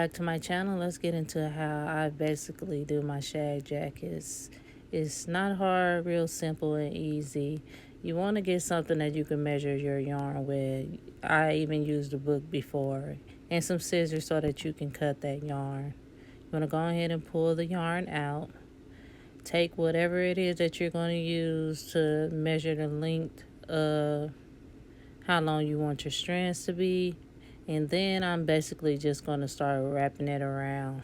back to my channel. Let's get into how I basically do my shag jackets. It's not hard, real simple and easy. You want to get something that you can measure your yarn with. I even used a book before, and some scissors so that you can cut that yarn. You want to go ahead and pull the yarn out. Take whatever it is that you're going to use to measure the length of how long you want your strands to be, and then I'm basically just going to start wrapping it around.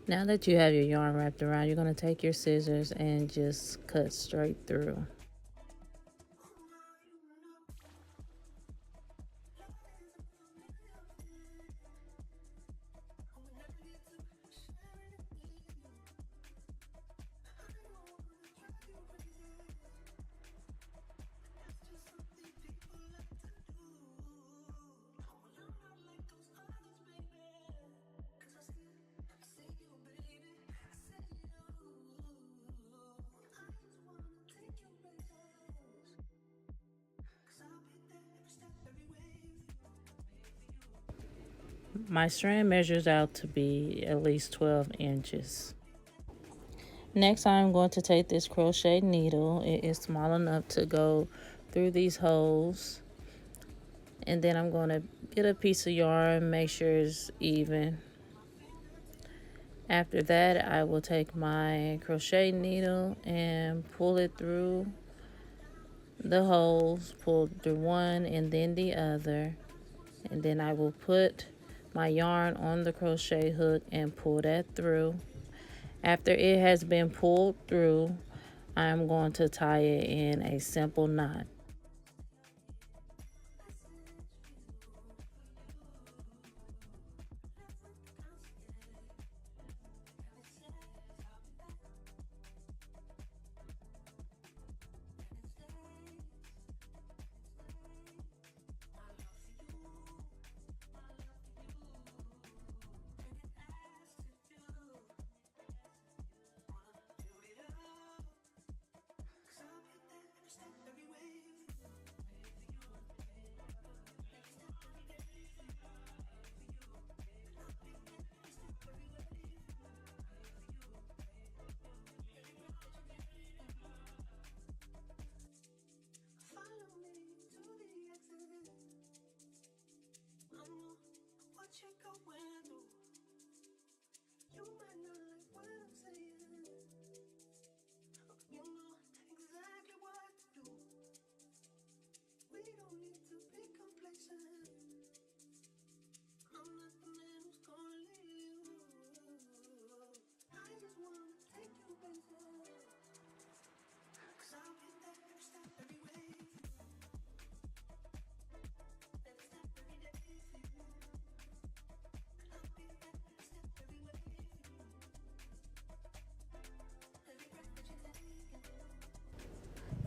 Now that you have your yarn wrapped around, you're going to take your scissors and just cut straight through. My strand measures out to be at least 12 inches. Next, I'm going to take this crochet needle. It is small enough to go through these holes. And then I'm going to get a piece of yarn, make sure it's even. After that, I will take my crochet needle and pull it through the holes, pull through one and then the other. And then I will put my yarn on the crochet hook and pull that through. After it has been pulled through, I'm going to tie it in a simple knot.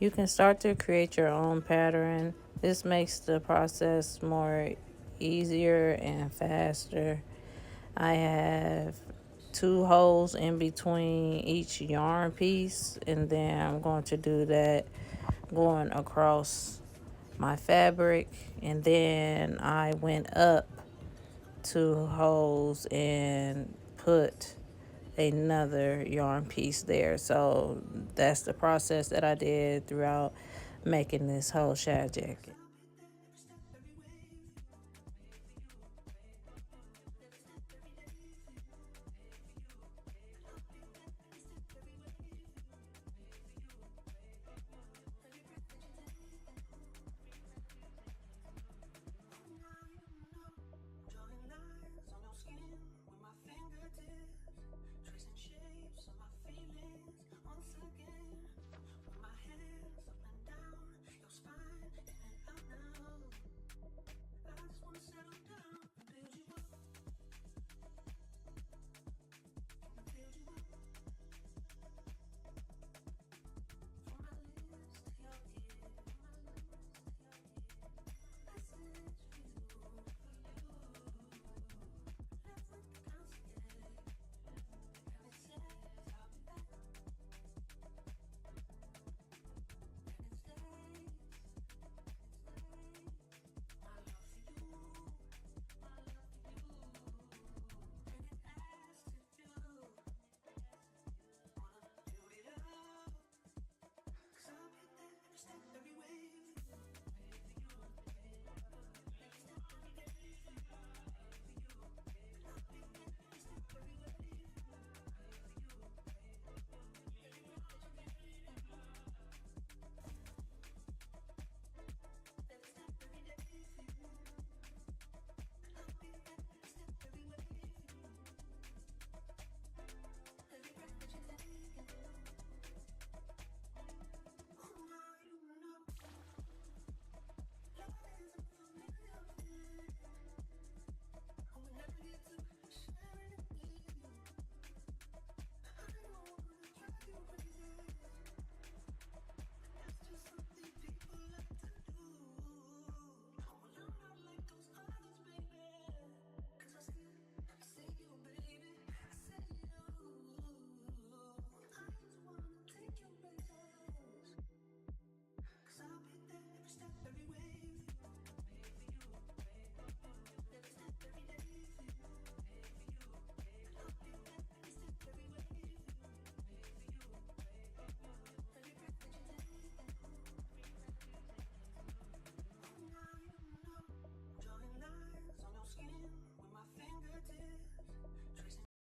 You can start to create your own pattern. This makes the process more easier and faster. I have 2 holes in between each yarn piece, and then I'm going to do that going across my fabric, and then I went up 2 holes and put another yarn piece there. So that's the process that I did throughout making this whole shag jacket.